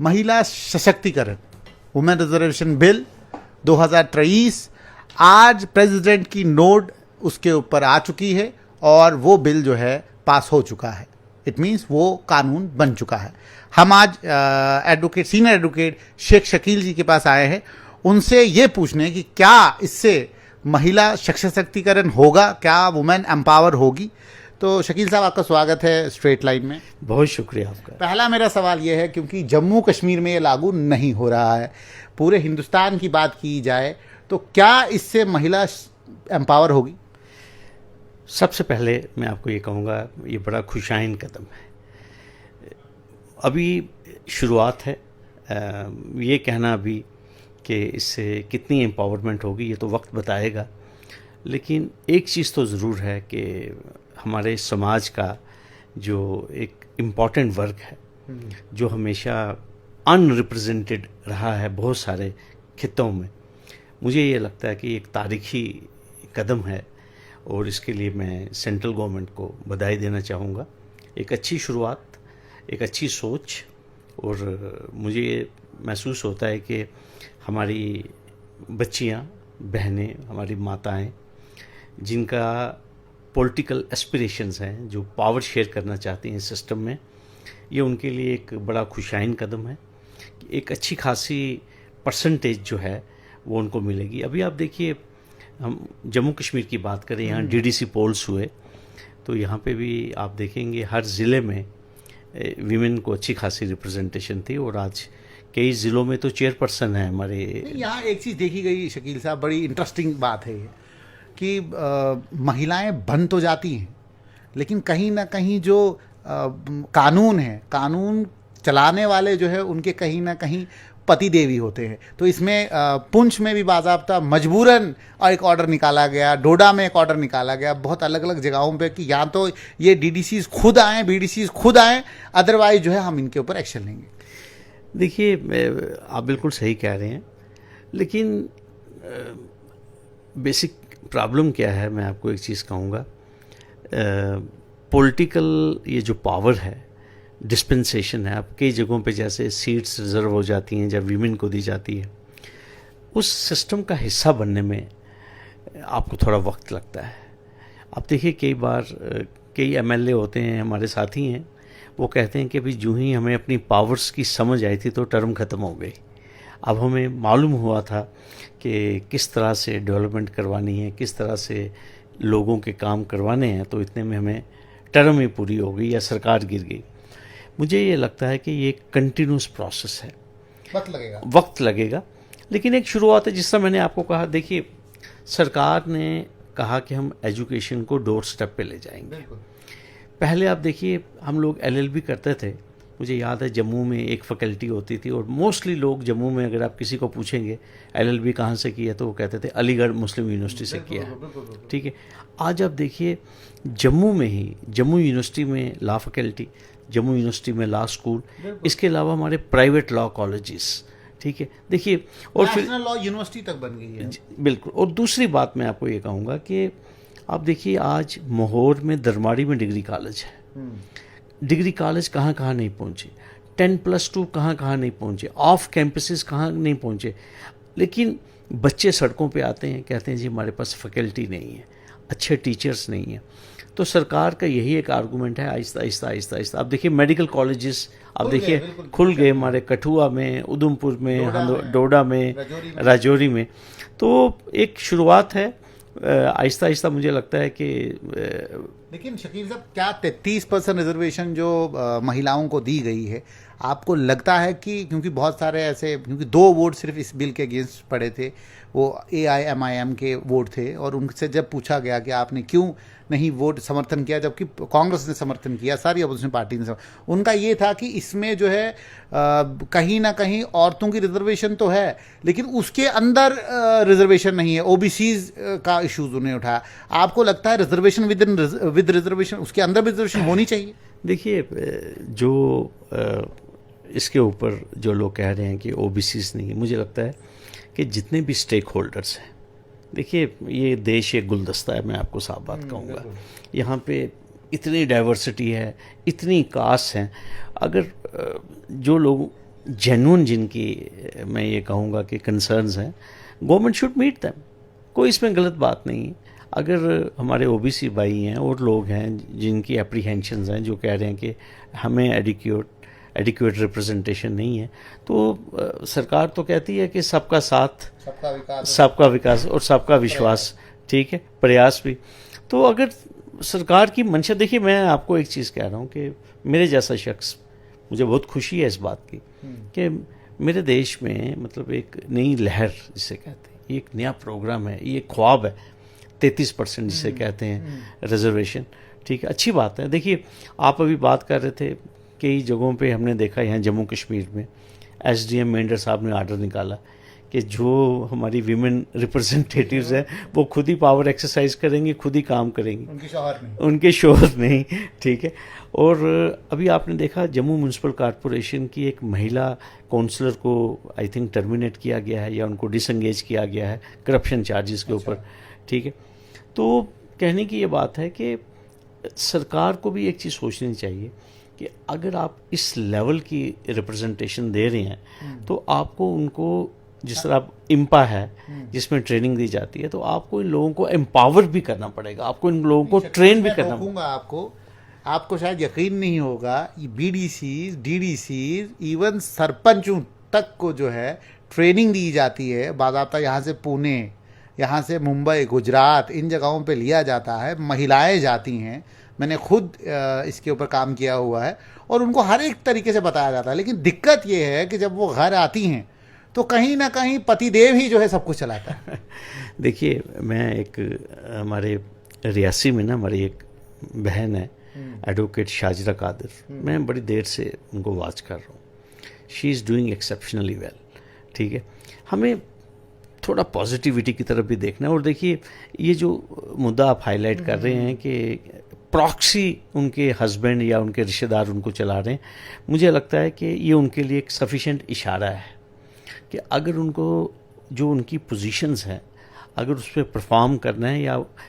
महिला सशक्तिकरण, women reservation bill 2023 आज प्रेसिडेंट की नोट उसके ऊपर आ चुकी है और वो बिल जो है पास हो चुका है। इट मीन्स वो कानून बन चुका है। हम आज सीनियर एडवोकेट शेख शकील जी के पास आए हैं, उनसे ये पूछने कि क्या इससे महिला सशक्तिकरण होगा, क्या वुमेन एम्पावर होगी। तो शकील साहब, आपका स्वागत है स्ट्रेट लाइन में। बहुत शुक्रिया आपका। पहला मेरा सवाल यह है, क्योंकि जम्मू कश्मीर में ये लागू नहीं हो रहा है, पूरे हिंदुस्तान की बात की जाए तो क्या इससे महिला एम्पावर होगी? सबसे पहले मैं आपको ये कहूँगा, ये बड़ा खुशाइन कदम है। अभी शुरुआत है, ये कहना अभी कि इससे कितनी एम्पावरमेंट होगी ये तो वक्त बताएगा। लेकिन एक चीज़ तो ज़रूर है कि हमारे समाज का जो एक इम्पॉर्टेंट वर्ग है, जो हमेशा अनरिप्रेजेंटेड रहा है बहुत सारे खित्तों में, मुझे ये लगता है कि एक तारीखी कदम है और इसके लिए मैं सेंट्रल गवर्नमेंट को बधाई देना चाहूँगा। एक अच्छी शुरुआत, एक अच्छी सोच, और मुझे ये महसूस होता है कि हमारी बच्चियाँ, बहनें, हमारी माताएं, जिनका पॉलिटिकल एस्पिरेशंस हैं, जो पावर शेयर करना चाहती हैं सिस्टम में, ये उनके लिए एक बड़ा खुशाइन कदम है। एक अच्छी खासी परसेंटेज जो है वो उनको मिलेगी। अभी आप देखिए, हम जम्मू कश्मीर की बात करें, यहाँ डीडीसी पोल्स हुए तो यहाँ पे भी आप देखेंगे हर ज़िले में वीमेन को अच्छी खासी रिप्रेजेंटेशन थी, और आज कई ज़िलों में तो चेयरपर्सन है हमारे। यहाँ एक चीज़ देखी गई शकील साहब, बड़ी इंटरेस्टिंग बात है ये कि महिलाएं बन तो जाती हैं, लेकिन कहीं ना कहीं जो कानून है, कानून चलाने वाले जो है उनके कहीं ना कहीं पति देवी होते हैं। तो इसमें पुंछ में भी बाज़ाब्ता मजबूरन एक ऑर्डर निकाला गया, डोडा में एक ऑर्डर निकाला गया, बहुत अलग अलग जगहों पे कि या तो ये डीडीसीज खुद आएँ, बीडीसीज खुद आएँ, अदरवाइज जो है हम इनके ऊपर एक्शन लेंगे। देखिए, आप बिल्कुल सही कह रहे हैं, लेकिन बेसिक प्रॉब्लम क्या है, मैं आपको एक चीज़ कहूँगा। पॉलिटिकल ये जो पावर है, डिस्पेंसेशन है, अब कई जगहों पे जैसे सीट्स रिजर्व हो जाती हैं जब वीमेन को दी जाती है, उस सिस्टम का हिस्सा बनने में आपको थोड़ा वक्त लगता है। आप देखिए, कई बार कई एमएलए होते हैं, हमारे साथी हैं, वो कहते हैं कि अभी जो ही हमें अपनी पावर्स की समझ आई थी तो टर्म ख़त्म हो गई। अब हमें मालूम हुआ था कि किस तरह से डेवलपमेंट करवानी है, किस तरह से लोगों के काम करवाने हैं, तो इतने में हमें टर्म ही पूरी हो गई या सरकार गिर गई। मुझे ये लगता है कि ये एक कंटिन्यूस प्रोसेस है, वक्त लगेगा, लेकिन एक शुरुआत है। जिस तरह मैंने आपको कहा, देखिए, सरकार ने कहा कि हम एजुकेशन को डोर स्टेप पे ले जाएंगे। पहले आप देखिए, हम लोग एलएलबी करते थे, मुझे याद है जम्मू में एक फैकल्टी होती थी, और मोस्टली लोग जम्मू में अगर आप किसी को पूछेंगे एलएलबी कहाँ से किया, तो वो कहते थे अलीगढ़ मुस्लिम यूनिवर्सिटी से किया है। ठीक है, आज आप देखिए जम्मू में ही, जम्मू यूनिवर्सिटी में लॉ फैकल्टी, जम्मू यूनिवर्सिटी में लॉ स्कूल, इसके अलावा हमारे प्राइवेट लॉ कॉलेजेस, ठीक है, देखिए, और फिर लॉ यूनिवर्सिटी तक बन गई है। बिल्कुल। और दूसरी बात मैं आपको ये कहूँगा कि आप देखिए, आज मोहर में, दरमाड़ी में डिग्री कॉलेज है। डिग्री कॉलेज कहाँ कहाँ नहीं पहुँचे, 10+2 कहाँ कहाँ नहीं पहुँचे, ऑफ कैंपसेस कहाँ नहीं पहुँचे, लेकिन बच्चे सड़कों पे आते हैं, कहते हैं जी हमारे पास फैकल्टी नहीं है, अच्छे टीचर्स नहीं हैं। तो सरकार का यही एक आर्गूमेंट है, आहिस्ता आहिस्ता आहिस्ता आहिस्ता। आप देखिए मेडिकल कॉलेजेस आप देखिए खुल गए हमारे कठुआ में, उधमपुर में, डोडा में, राजौरी में। तो एक शुरुआत है, आहिस्ता आहिस्ता मुझे लगता है कि। लेकिन शकील साहब, क्या 33% रिजर्वेशन जो महिलाओं को दी गई है, आपको लगता है कि, क्योंकि बहुत सारे ऐसे, क्योंकि 2 वोट सिर्फ इस बिल के अगेंस्ट पड़े थे, वो AIMIM के वोट थे, और उनसे जब पूछा गया कि आपने क्यों नहीं वोट समर्थन किया, जबकि कांग्रेस ने समर्थन किया, सारी अपोजिशन पार्टी ने उनका ये था कि इसमें जो है कहीं ना कहीं औरतों की रिजर्वेशन तो है, लेकिन उसके अंदर रिजर्वेशन नहीं है, ओबीसीज का इश्यूज उन्हें उठाया। आपको लगता है रिजर्वेशन विद रिजर्वेशन, उसके अंदर भी रिजर्वेशन होनी चाहिए? देखिए, जो इसके ऊपर जो लोग कह रहे हैं कि ओबीसीज नहीं है, मुझे लगता है कि जितने भी स्टेक होल्डर्स हैं, देखिए ये देश एक गुलदस्ता है, मैं आपको साफ बात कहूँगा। यहाँ पे इतनी डाइवर्सिटी है, इतनी कास्ट हैं, अगर जो लोग जेन्युइन जिनकी मैं ये कहूँगा कि कंसर्न्स हैं, गवर्नमेंट शुड मीट देम। कोई इसमें गलत बात नहीं है। अगर हमारे ओबीसी भाई हैं और लोग हैं जिनकी एप्रीहेंशंस हैं, जो कह रहे हैं कि हमें एडिक्वेट रिप्रेजेंटेशन नहीं है, तो सरकार तो कहती है कि सबका साथ, सबका विकास और सबका विश्वास, ठीक है, प्रयास भी। तो अगर सरकार की मंशा, देखिए मैं आपको एक चीज़ कह रहा हूँ कि मेरे जैसा शख्स, मुझे बहुत खुशी है इस बात की कि मेरे देश में मतलब एक नई लहर जिसे कहते हैं, ये एक नया प्रोग्राम है, ये ख्वाब है 33% जिसे कहते हैं रिजर्वेशन, ठीक है, अच्छी बात है। देखिए आप अभी बात कर रहे थे, कई जगहों पे हमने देखा, यहाँ जम्मू कश्मीर में एसडीएम मेंढर साहब ने आर्डर निकाला कि जो हमारी वीमेन रिप्रेजेंटेटिव्स हैं वो खुद ही पावर एक्सरसाइज करेंगी, खुद ही काम करेंगी, उनके शोहर नहीं, ठीक है। और अभी आपने देखा जम्मू म्यूनसिपल कॉरपोरेशन की एक महिला काउंसलर को आई थिंक टर्मिनेट किया गया है या उनको डिसंगेज किया गया है करप्शन चार्जेस के ऊपर, ठीक है। तो कहने की ये बात है कि सरकार को भी एक चीज़ सोचनी चाहिए कि अगर आप इस लेवल की रिप्रेजेंटेशन दे रहे हैं तो आपको उनको, जिस तरह आप इम्पा है जिसमें ट्रेनिंग दी जाती है, तो आपको इन लोगों को एम्पावर भी करना पड़ेगा, आपको इन लोगों को ट्रेन भी करना पड़ेगा। आपको शायद यकीन नहीं होगा, बीडीसी, डीडीसी, इवन सरपंचों तक को जो है ट्रेनिंग दी जाती है बाकायदा। यहाँ से पुणे, यहाँ से मुंबई, गुजरात, इन जगहों पे लिया जाता है, महिलाएं जाती हैं, मैंने खुद इसके ऊपर काम किया हुआ है, और उनको हर एक तरीके से बताया जाता है। लेकिन दिक्कत ये है कि जब वो घर आती हैं तो कहीं ना कहीं पतिदेव ही जो है सब कुछ चलाता है। देखिए मैं एक, हमारे रियासी में ना हमारी एक बहन है एडवोकेट शाजरा कादिर, मैं बड़ी देर से उनको वॉच कर रहा हूँ, she is doing exceptionally well, ठीक है। हमें थोड़ा पॉजिटिविटी की तरफ भी देखना है। और देखिए ये जो मुद्दा आप हाईलाइट कर रहे हैं कि प्रॉक्सी उनके हस्बैंड या उनके रिश्तेदार उनको चला रहे हैं, मुझे लगता है कि ये उनके लिए एक सफिशेंट इशारा है कि अगर उनको जो उनकी पोजीशंस हैं अगर उस पर परफॉर्म करना है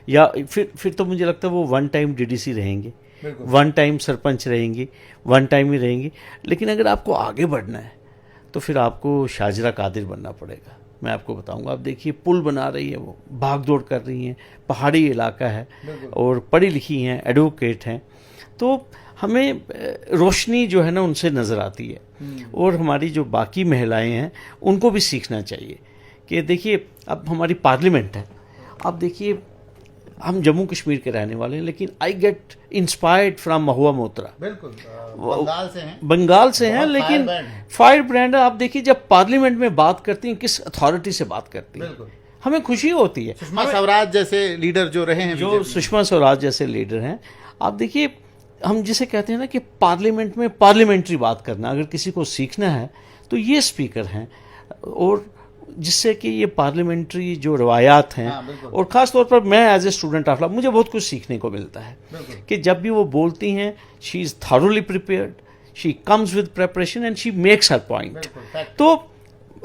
या फिर तो मुझे लगता है वो वन टाइम डीडीसी रहेंगे, वन टाइम सरपंच रहेंगी, वन टाइम ही रहेंगी। लेकिन अगर आपको आगे बढ़ना है तो फिर आपको शाजरा कादिर बनना पड़ेगा। मैं आपको बताऊंगा, आप देखिए पुल बना रही है, वो भाग दौड़ कर रही हैं, पहाड़ी इलाका है और पढ़ी लिखी हैं, एडवोकेट हैं, तो हमें रोशनी जो है ना उनसे नज़र आती है। और हमारी जो बाकी महिलाएं हैं उनको भी सीखना चाहिए कि देखिए अब हमारी पार्लियामेंट है, आप देखिए हम जम्मू कश्मीर के रहने वाले हैं, लेकिन आई गेट इंस्पायर्ड फ्रॉम महुआ मोतरा, बिल्कुल बंगाल से हैं, लेकिन फायर ब्रांड। आप देखिए जब पार्लियामेंट में बात करती हैं किस अथॉरिटी से बात करती हैं, हमें खुशी होती है। सुषमा स्वराज जैसे लीडर जो रहे हैं, जो सुषमा स्वराज जैसे लीडर हैं, आप देखिए हम जिसे कहते हैं ना कि पार्लियामेंट में पार्लियामेंट्री बात करना, अगर किसी को सीखना है तो ये स्पीकर हैं, और जिससे कि ये पार्लियामेंट्री जो रवायात हैं, और ख़ास तौर पर मैं as a student of law मुझे बहुत कुछ सीखने को मिलता है कि जब भी वो बोलती हैं she is thoroughly prepared, she comes with preparation and she makes her point. तो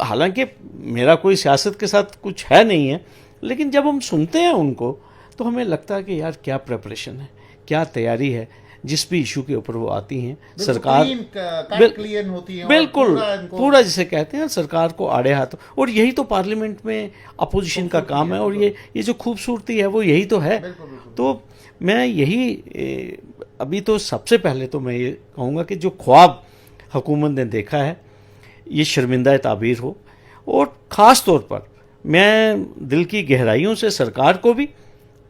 हालांकि मेरा कोई सियासत के साथ कुछ है नहीं है, लेकिन जब हम सुनते हैं उनको तो हमें लगता है कि यार क्या प्रेपरेशन है, क्या तैयारी है, जिस भी इशू के ऊपर वो आती हैं सरकार क्लीन होती है, बिल्कुल पूरा जिसे कहते हैं सरकार को आड़े हाथ। और यही तो पार्लियामेंट में अपोजिशन का काम है, और ये जो खूबसूरती है वो यही तो है। तो मैं यही अभी तो सबसे पहले तो मैं ये कहूँगा कि जो ख्वाब हुकूमत ने देखा है ये शर्मिंदा ताबीर हो, और ख़ास तौर पर मैं दिल की गहराइयों से सरकार को भी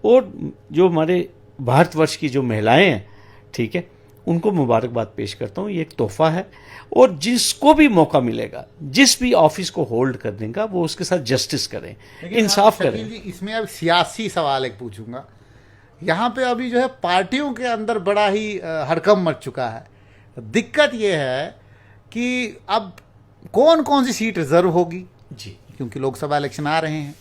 और जो हमारे भारतवर्ष की जो महिलाएं हैं, ठीक है, उनको मुबारकबाद पेश करता हूँ। ये एक तोहफा है, और जिसको भी मौका मिलेगा, जिस भी ऑफिस को होल्ड करने का, वो उसके साथ जस्टिस करें, इंसाफ करें। इसमें अब सियासी सवाल एक पूछूंगा, यहाँ पे अभी जो है पार्टियों के अंदर बड़ा ही हड़कंप मच चुका है। दिक्कत ये है कि अब कौन कौन सी सीट रिजर्व होगी जी, क्योंकि लोकसभा इलेक्शन आ रहे हैं,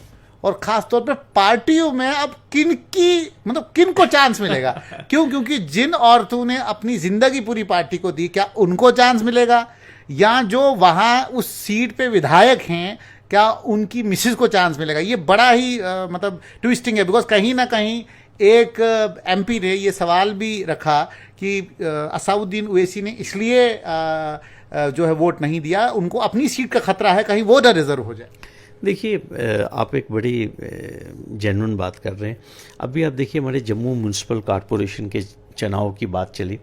और खास तौर पे पार्टियों में अब किन को चांस मिलेगा। क्योंकि जिन औरतों ने अपनी जिंदगी पूरी पार्टी को दी, क्या उनको चांस मिलेगा, या जो वहां उस सीट पे विधायक हैं क्या उनकी मिसेज को चांस मिलेगा। ये बड़ा ही ट्विस्टिंग है, बिकॉज कहीं ना कहीं एक एमपी ने ये सवाल भी रखा कि असाउद्दीन ओवैसी ने इसलिए जो है वोट नहीं दिया, उनको अपनी सीट का खतरा है कहीं वो ना रिजर्व हो जाए। देखिए, आप एक बड़ी जेन्युइन बात कर रहे हैं। अभी आप देखिए, हमारे जम्मू म्यूनसिपल कॉरपोरेशन के चुनाव की बात चली।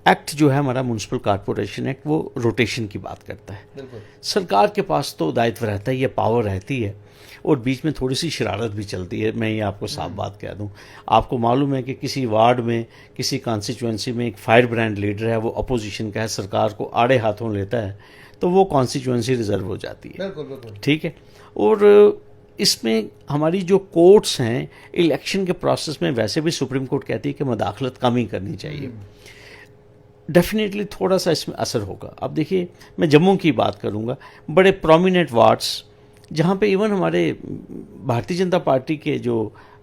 एक्ट जो है हमारा म्यूनसिपल कॉरपोरेशन एक्ट, वो रोटेशन की बात करता है। सरकार के पास तो दायित्व रहता ही है, पावर रहती है, और बीच में थोड़ी सी शरारत भी चलती है। मैं ये आपको साफ बात कह दूं, आपको मालूम है कि किसी वार्ड में, किसी कॉन्स्टिट्यूंसी में एक फायर ब्रांड लीडर है, वो अपोजिशन का है, सरकार को आड़े हाथों लेता है, तो वो कॉन्स्टिट्यूंसी रिजर्व हो जाती है। बिल्कुल। ठीक है। और इसमें हमारी जो कोर्ट्स हैं, इलेक्शन के प्रोसेस में वैसे भी सुप्रीम कोर्ट कहती है कि मदाखलत कम ही करनी चाहिए। डेफिनेटली थोड़ा सा इसमें असर होगा। अब देखिए, मैं जम्मू की बात करूंगा, बड़े प्रोमिनेंट वार्ड्स जहाँ पे इवन हमारे भारतीय जनता पार्टी के जो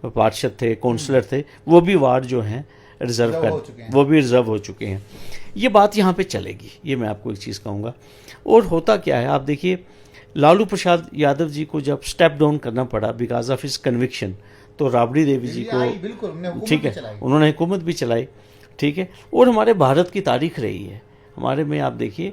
पार्षद थे, काउंसलर थे, वो भी वार्ड जो हैं रिजर्व वो भी रिजर्व हो चुके हैं। ये बात यहाँ पे चलेगी, ये मैं आपको एक चीज़ कहूँगा। और होता क्या है, आप देखिए, लालू प्रसाद यादव जी को जब स्टेप डाउन करना पड़ा बिकॉज ऑफ हिज कन्विक्शन, तो राबड़ी देवी जी को, ठीक है, उन्होंने हुकूमत भी चलाई। ठीक है। और हमारे भारत की तारीख रही है, हमारे में आप देखिए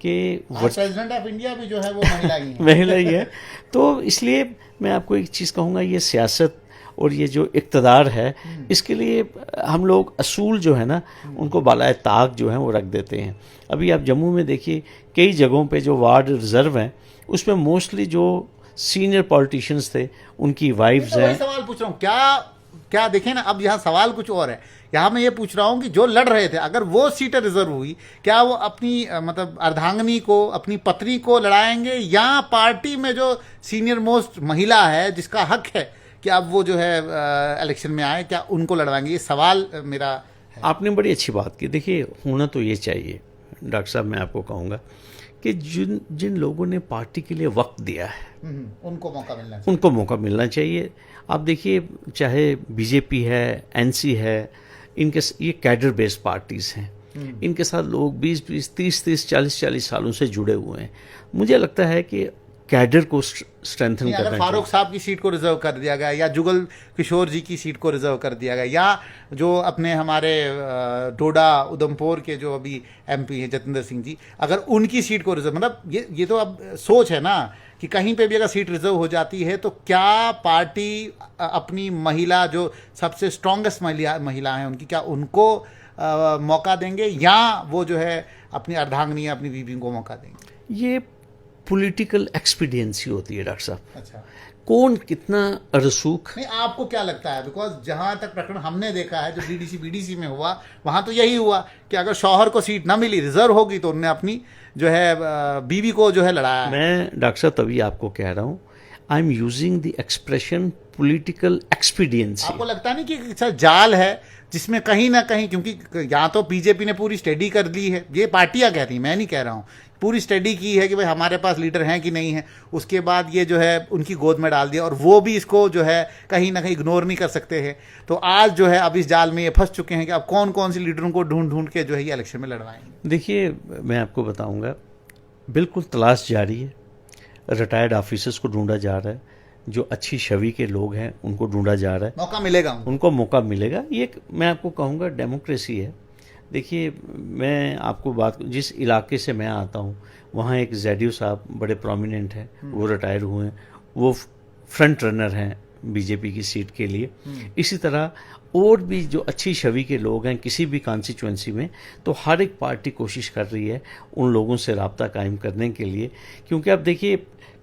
कि प्रेसिडेंट ऑफ इंडिया भी जो है वो महिला ही है। महिला ही है। तो इसलिए मैं आपको एक चीज़ कहूँगा, ये सियासत और ये जो इक़्तिदार है, इसके लिए हम लोग असूल जो है ना, उनको बालाए ताक जो है वो रख देते हैं। अभी आप जम्मू में देखिए, कई जगहों पे जो वार्ड रिजर्व हैं, उसमें मोस्टली जो सीनियर पॉलिटिशियंस थे, उनकी वाइफ्स हैं। सवाल पूछ रहा हूँ, क्या देखें ना, अब यहाँ सवाल कुछ और है। यहाँ मैं ये पूछ रहा हूँ कि जो लड़ रहे थे, अगर वो सीटें रिजर्व हुई, क्या वो अपनी मतलब अर्धांगिनी को, अपनी पत्नी को लड़ाएंगे, या पार्टी में जो सीनियर मोस्ट महिला है जिसका हक है कि अब वो जो है इलेक्शन में आए, क्या उनको लड़वाएंगे? ये सवाल मेरा है। आपने बड़ी अच्छी बात की। देखिए, होना तो ये चाहिए डॉक्टर साहब, मैं आपको कहूँगा कि जिन लोगों ने पार्टी के लिए वक्त दिया है, उनको मौका मिलना चाहिए। आप देखिए, चाहे बीजेपी है, एनसी है, इनके ये कैडर बेस्ड पार्टीज हैं। इनके साथ लोग 20-20, 30-30, 40-40 सालों से जुड़े हुए हैं। मुझे लगता है कि कैडर को स्ट्रेंथन करना चाहिए। फारूक साहब की सीट को रिजर्व कर दिया गया, या जुगल किशोर जी की सीट को रिजर्व कर दिया गया, या जो अपने हमारे डोडा उधमपुर के जो अभी एमपी हैं जतिंदर सिंह जी, अगर उनकी सीट को रिजर्व, मतलब ये तो अब सोच है ना कि कहीं पे भी अगर सीट रिजर्व हो जाती है तो क्या पार्टी अपनी महिला, जो सबसे स्ट्रॉन्गेस्ट महिला हैं उनकी, क्या उनको मौका देंगे, या वो जो है अपनी अर्धांगिनी, अपनी बीबी को मौका देंगे? ये पॉलिटिकल एक्सपीडियंसी होती है डॉक्टर साहब। अच्छा, कौन कितना रसूख। नहीं, आपको क्या लगता है? बिकॉज जहां तक प्रकरण हमने देखा है, जो बीडीसी में हुआ, वहां तो यही हुआ कि अगर शौहर को सीट ना मिली, रिजर्व होगी, तो उन्होंने अपनी जो है बीवी को जो है लड़ाया। मैं डॉक्टर साहब तभी आपको कह रहा हूँ, I am using the expression political expediency. आपको लगता नहीं कि जाल है जिसमें कहीं ना कहीं, क्योंकि यहाँ तो बीजेपी ने पूरी स्टडी कर ली है, ये पार्टियां कहती हैं, मैं नहीं कह रहा हूँ, पूरी स्टडी की है कि भाई हमारे पास लीडर हैं कि नहीं है, उसके बाद ये जो है उनकी गोद में डाल दिया, और वो भी इसको जो है कहीं ना कहीं इग्नोर नहीं कर सकते हैं। तो आज जो है अब इस जाल में ये फंस चुके हैं कि अब कौन कौन सी लीडरों को ढूंढ ढूंढ के जो है ये इलेक्शन में लड़वाएंगे। देखिए, मैं आपको बताऊंगा, बिल्कुल तलाश जारी है। रिटायर्ड ऑफिसर्स को ढूंढा जा रहा है, जो अच्छी छवि के लोग हैं उनको ढूंढा जा रहा है, मौका मिलेगा उनको मौका मिलेगा। ये मैं आपको कहूँगा डेमोक्रेसी है। देखिए, मैं आपको बात, जिस इलाके से मैं आता हूँ, वहाँ एक जैडियो साहब बड़े प्रोमिनेंट हैं, वो रिटायर हुए हैं, वो फ्रंट रनर हैं बीजेपी की सीट के लिए। इसी तरह और भी जो अच्छी छवि के लोग हैं किसी भी कॉन्स्टिट्यूंसी में, तो हर एक पार्टी कोशिश कर रही है उन लोगों से राब्ता कायम करने के लिए, क्योंकि अब देखिए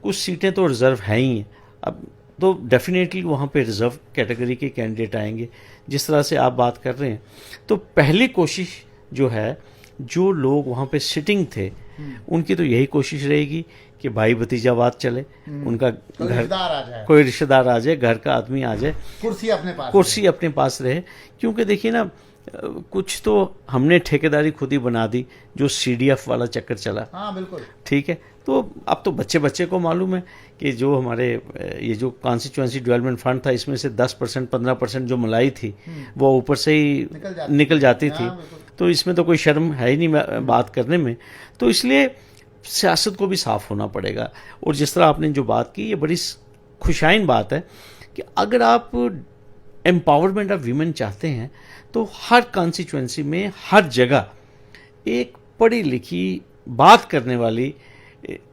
कुछ सीटें तो रिज़र्व हैं ही हैं, अब तो डेफिनेटली वहाँ पे रिज़र्व कैटेगरी के कैंडिडेट आएंगे। जिस तरह से आप बात कर रहे हैं, तो पहली कोशिश जो है, जो लोग वहाँ पे सिटिंग थे, उनकी तो यही कोशिश रहेगी कि भाई भतीजावाद चले, उनका घर कोई रिश्तेदार आ जाए, घर का आदमी आ जाए, कुर्सी अपने पास रहे। क्योंकि देखिए ना, कुछ तो हमने ठेकेदारी खुद ही बना दी, जो CDF वाला चक्कर चला। हाँ, बिल्कुल ठीक है। तो अब तो बच्चे को मालूम है कि जो हमारे ये जो कॉन्स्टिट्यूंसी डेवलपमेंट फंड था, इसमें से 10% 15% जो मलाई थी वो ऊपर से ही निकल जाती थी। तो इसमें तो कोई शर्म है ही नहीं बात करने में। तो इसलिए सियासत को भी साफ होना पड़ेगा। और जिस तरह आपने जो बात की, ये बड़ी खुशाइन बात है कि अगर आप एम्पावरमेंट ऑफ वीमेन चाहते हैं, तो हर कॉन्स्टिट्यूंसी में हर जगह एक पढ़ी लिखी बात करने वाली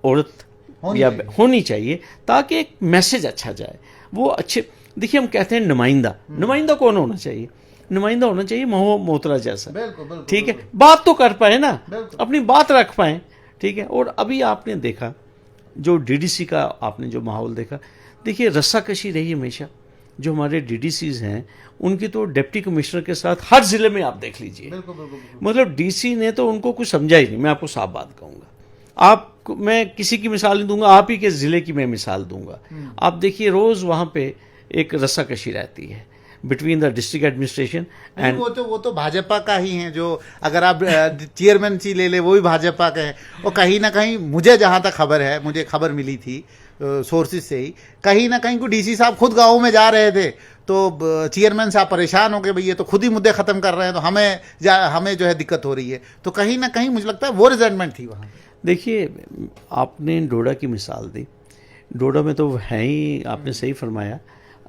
औरत होनी चाहिए, ताकि एक मैसेज अच्छा जाए। वो अच्छे, देखिए हम कहते हैं नुमाइंदा कौन होना चाहिए? नुमाइंदा होना चाहिए मोहतरा जैसा, ठीक है, बात तो कर पाए ना, अपनी बात रख पाए, ठीक है। और अभी आपने देखा जो डीडीसी का आपने जो माहौल देखा, देखिए रस्साकशी रही हमेशा। जो हमारे डीडीसीज हैं उनकी तो डिप्टी कमिश्नर के साथ हर जिले में आप देख लीजिए, मतलब डीसी ने तो उनको कुछ समझा ही नहीं। मैं आपको साफ बात कहूंगा, आप, मैं किसी की मिसाल नहीं दूंगा, आप ही के जिले की मैं मिसाल दूंगा। आप देखिए रोज वहां पे एक रस्साकशी रहती है between the district administration and वो तो भाजपा का ही है। जो अगर आप चेयरमैनसी ले ले वो भी भाजपा का है। और कहीं ना कहीं मुझे जहां तक खबर है, मुझे खबर मिली थी सोर्सेज से ही, कहीं ना कहीं को डीसी साहब खुद गाँव में जा रहे थे तो चेयरमैन साहब परेशान हो गए, भाई ये तो खुद ही मुद्दे खत्म कर रहे हैं, तो हमें जो है दिक्कत हो रही है। तो कहीं ना कहीं मुझे लगता है वो रिजेंटमेंट थी वहाँ। देखिए आपने डोडा की मिसाल दी, डोडा में तो है ही, आपने सही फरमाया,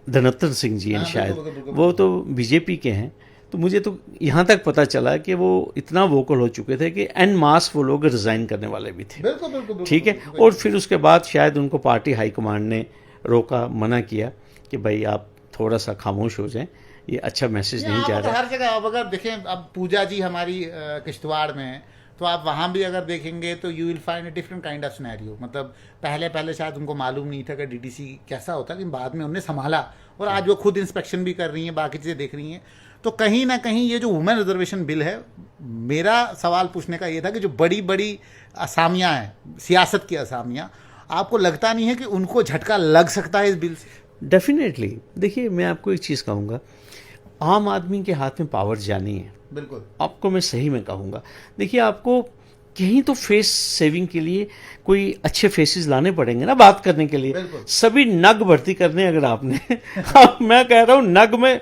धनत्तर सिंह जी हैं शायद, वो तो बीजेपी के हैं। तो मुझे तो यहाँ तक पता चला कि वो इतना वोकल हो चुके थे कि एन मास वो लोग रिजाइन करने वाले भी थे, ठीक है। और फिर उसके बाद शायद उनको पार्टी हाईकमांड ने रोका, मना किया कि भाई आप थोड़ा सा खामोश हो जाएं, ये अच्छा मैसेज नहीं जा रहा। हर जगह आप अगर देखें, अब पूजा जी हमारी किश्तवाड़ में है, तो आप वहाँ भी अगर देखेंगे तो you will find a different kind of scenario. मतलब पहले शायद उनको मालूम नहीं था कि डीडीसी कैसा होता है, लेकिन बाद में उन्हें संभाला और आज वो खुद इंस्पेक्शन भी कर रही हैं, बाकी चीज़ें देख रही हैं। तो कहीं ना कहीं ये जो वुमेन रिजर्वेशन बिल है, मेरा सवाल पूछने का ये था कि जो बड़ी बड़ी असामियाँ हैं, सियासत की असामियाँ, आपको लगता नहीं है कि उनको झटका लग सकता है इस बिल से? डेफिनेटली। देखिए मैं आपको एक चीज़ कहूँगा, आम आदमी के हाथ में पावर जानी है, बिल्कुल आपको मैं सही में कहूँगा। देखिए आपको कहीं तो फेस सेविंग के लिए कोई अच्छे फेसेस लाने पड़ेंगे ना बात करने के लिए। सभी नग भर्ती करने अगर आपने अब मैं कह रहा हूँ नग में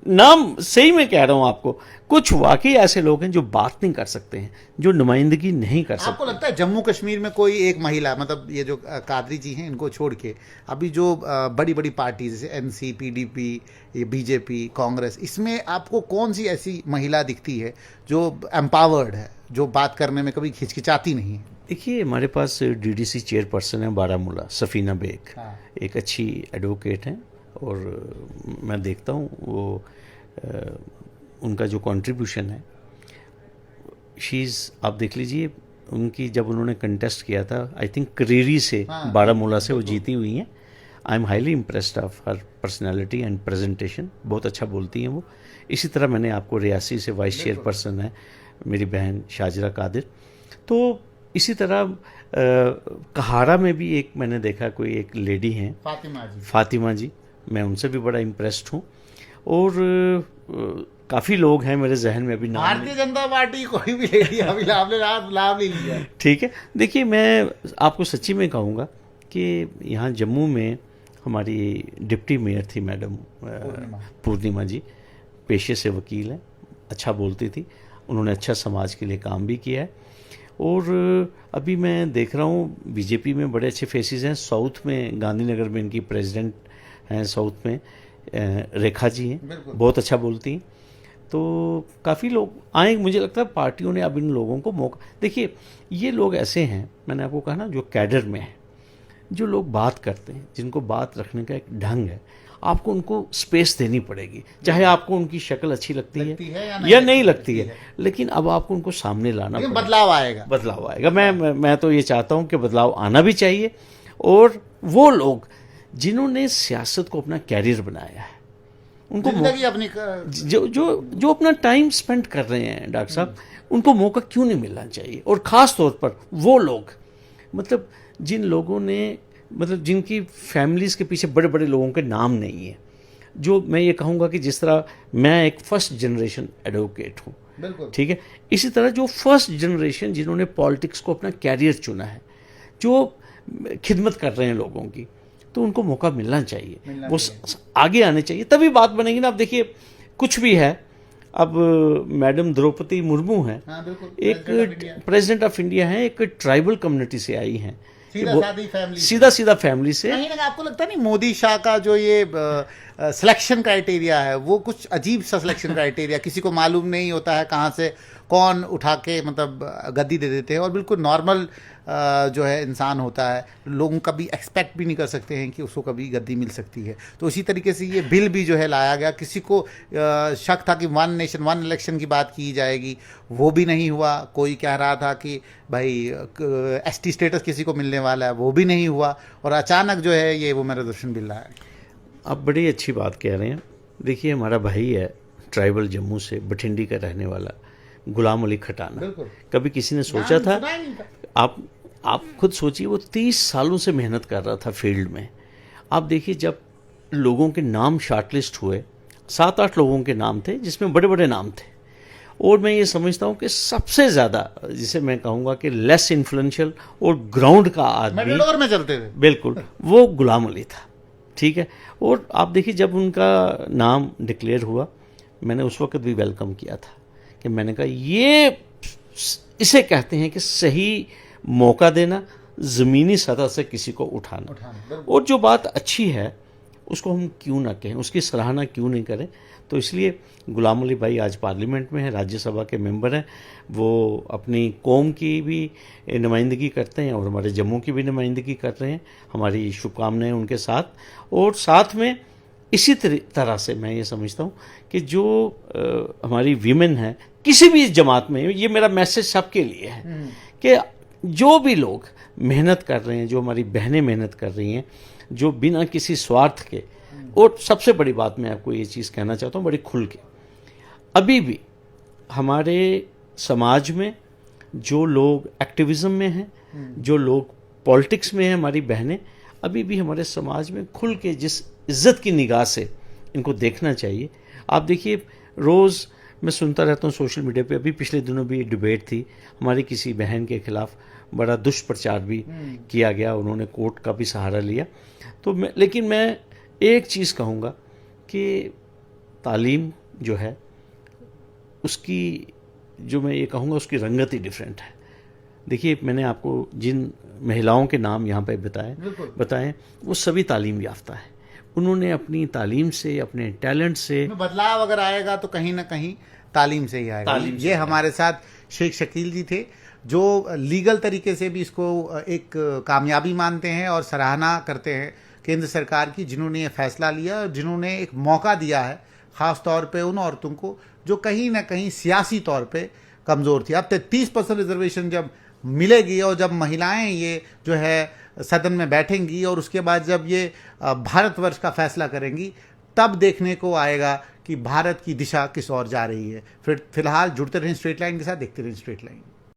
नाम सही में कह रहा हूँ आपको, कुछ वाकई ऐसे लोग हैं जो बात नहीं कर सकते हैं, जो नुमाइंदगी नहीं कर सकते। आपको लगता है जम्मू कश्मीर में कोई एक महिला, मतलब ये जो कादरी जी हैं इनको छोड़ के अभी जो बड़ी बड़ी पार्टी जैसे एनसी, पीडीपी, ये बीजेपी, कांग्रेस, इसमें आपको कौन सी ऐसी महिला दिखती है जो एम्पावर्ड है, जो बात करने में कभी हिचकिचाती नहीं है? देखिए हमारे पास डीडीसी चेयरपर्सन है बारामूला, सफीना बेग, एक अच्छी एडवोकेट हैं और मैं देखता हूँ वो उनका जो कंट्रीब्यूशन है, आप देख लीजिए उनकी, जब उन्होंने कंटेस्ट किया था आई थिंक करीरी से, बारामूला से वो जीती हुई हैं। I am highly impressed of her personality and presentation, बहुत अच्छा बोलती हैं वो। इसी तरह मैंने आपको रियासी से वाइस चेयरपर्सन है मेरी बहन शाजरा कादिर। तो इसी तरह कहाड़ा में भी एक मैंने देखा कोई एक लेडी हैं फातिमा जी, मैं उनसे भी बड़ा इम्प्रेस्ड हूँ। और काफ़ी लोग हैं मेरे जहन में अभी नाम, भारतीय जनता पार्टी कोई भी लेडी अभी लाभ नहीं लिया, ठीक है। देखिए मैं आपको सच्ची में कहूँगा कि यहाँ जम्मू में हमारी डिप्टी मेयर थी मैडम पूर्णिमा जी, पेशे से वकील हैं, अच्छा बोलती थी, उन्होंने अच्छा समाज के लिए काम भी किया है। और अभी मैं देख रहा हूँ बीजेपी में बड़े अच्छे फेसेस हैं। साउथ में गांधीनगर में इनकी प्रेसिडेंट हैं, साउथ में रेखा जी हैं, बहुत अच्छा बोलती हैं। तो काफ़ी लोग आए, मुझे लगता है पार्टियों ने अब इन लोगों को मौका, देखिए ये लोग ऐसे हैं, मैंने आपको कहा ना, जो कैडर में हैं, जो लोग बात करते हैं, जिनको बात रखने का एक ढंग है, आपको उनको स्पेस देनी पड़ेगी, चाहे आपको उनकी शक्ल अच्छी लगती है या नहीं लगती है, लेकिन अब आपको उनको सामने लाना पड़ेगा। बदलाव आएगा। मैं तो ये चाहता हूँ कि बदलाव आना भी चाहिए। और वो लोग जिन्होंने सियासत को अपना कैरियर बनाया है, उनको अपनी जो अपना टाइम स्पेंड कर रहे हैं डॉक्टर साहब, उनको मौका क्यों नहीं मिलना चाहिए? और ख़ास तौर पर वो लोग, मतलब जिन लोगों ने, मतलब जिनकी फैमिलीज़ के पीछे बड़े बड़े लोगों के नाम नहीं है, जो मैं ये कहूँगा कि जिस तरह मैं एक फर्स्ट जनरेशन एडवोकेट हूँ, ठीक है, इसी तरह जो फर्स्ट जनरेशन जिन्होंने पॉलिटिक्स को अपना कैरियर चुना है, जो खिदमत कर रहे हैं लोगों की, तो उनको मौका मिलना चाहिए, वो आगे आने चाहिए, तभी बात बनेगी ना। अब देखिए कुछ भी है, अब मैडम द्रौपदी मुर्मू हैं, एक प्रेसिडेंट ऑफ इंडिया हैं, एक ट्राइबल कम्युनिटी से आई हैं, सीधा फैमिली से। आपको लगता नहीं मोदी शाह का जो ये सिलेक्शन क्राइटेरिया है वो कुछ अजीब सा सिलेक्शन क्राइटेरिया, किसी को मालूम नहीं होता है कहाँ से कौन उठा के मतलब गद्दी दे देते हैं, और बिल्कुल नॉर्मल जो है इंसान होता है, लोग कभी एक्सपेक्ट भी नहीं कर सकते हैं कि उसको कभी गद्दी मिल सकती है। तो इसी तरीके से ये बिल भी जो है लाया गया, किसी को शक था कि वन नेशन वन इलेक्शन की बात की जाएगी, वो भी नहीं हुआ। कोई कह रहा था कि भाई एसटी स्टेटस किसी को मिलने वाला है, वो भी नहीं हुआ, और अचानक जो है ये वो मेरा दर्शन बिल लाया। आप बड़ी अच्छी बात कह रहे हैं। देखिए हमारा भाई है ट्राइबल जम्मू से, बठिंडी का रहने वाला गुलाम अली खटाना, कभी किसी ने सोचा था? आप खुद सोचिए, वो 30 सालों से मेहनत कर रहा था फील्ड में। आप देखिए जब लोगों के नाम शॉर्टलिस्ट हुए, 7-8 लोगों के नाम थे जिसमें बड़े बड़े नाम थे, और मैं ये समझता हूँ कि सबसे ज़्यादा, जिसे मैं कहूँगा कि लेस इन्फ्लुएंशियल और ग्राउंड का आदमी में चलते थे बिल्कुल, वो गुलाम अली था। ठीक है, और आप देखिए जब उनका नाम डिक्लेयर हुआ, मैंने उस वक्त भी वेलकम किया था कि मैंने कहा ये इसे कहते हैं कि सही मौका देना, ज़मीनी सतह से किसी को उठाना, और जो बात अच्छी है उसको हम क्यों ना कहें, उसकी सराहना क्यों नहीं करें। तो इसलिए गुलाम अली भाई आज पार्लियामेंट में हैं, राज्यसभा के मेंबर हैं, वो अपनी कौम की भी नुमाइंदगी करते हैं और हमारे जम्मू की भी नुमाइंदगी कर रहे हैं। हमारी शुभकामनाएं उनके साथ, और साथ में इसी तरह से मैं ये समझता हूँ कि जो हमारी वीमेन हैं किसी भी जमात में, ये मेरा मैसेज सबके लिए है कि जो भी लोग मेहनत कर रहे हैं, जो हमारी बहनें मेहनत कर रही हैं, जो बिना किसी स्वार्थ के, और सबसे बड़ी बात मैं आपको ये चीज़ कहना चाहता हूँ बड़ी खुल के, अभी भी हमारे समाज में जो लोग एक्टिविज़म में हैं, जो लोग पॉलिटिक्स में हैं, हमारी बहनें, अभी भी हमारे समाज में खुल के जिस इज़्ज़त की निगाह से इनको देखना चाहिए। आप देखिए रोज़ मैं सुनता रहता हूँ सोशल मीडिया पे, अभी पिछले दिनों भी डिबेट थी, हमारी किसी बहन के खिलाफ बड़ा दुष्प्रचार भी किया गया, उन्होंने कोर्ट का भी सहारा लिया। तो लेकिन मैं एक चीज़ कहूँगा कि तालीम जो है उसकी, जो मैं ये कहूँगा उसकी रंगत ही डिफरेंट है। देखिए मैंने आपको जिन महिलाओं के नाम यहाँ पे बताएं वो सभी तालीम याफ्ता है, उन्होंने अपनी तालीम से, अपने टैलेंट से, बदलाव अगर आएगा तो कहीं ना कहीं तालीम से ही आएगा। ये हमारे साथ शेख शकील जी थे जो लीगल तरीके से भी इसको एक कामयाबी मानते हैं और सराहना करते हैं केंद्र सरकार की, जिन्होंने ये फैसला लिया और जिन्होंने एक मौका दिया है ख़ास तौर पे उन औरतों को जो कहीं ना कहीं सियासी तौर पे कमज़ोर थी। अब 33% रिजर्वेशन जब मिलेगी और जब महिलाएं ये जो है सदन में बैठेंगी और उसके बाद जब ये भारतवर्ष का फैसला करेंगी, तब देखने को आएगा कि भारत की दिशा किस ओर जा रही है। फिलहाल जुड़ते रहें स्ट्रेट लाइन के साथ, देखते रहें स्ट्रेट लाइन।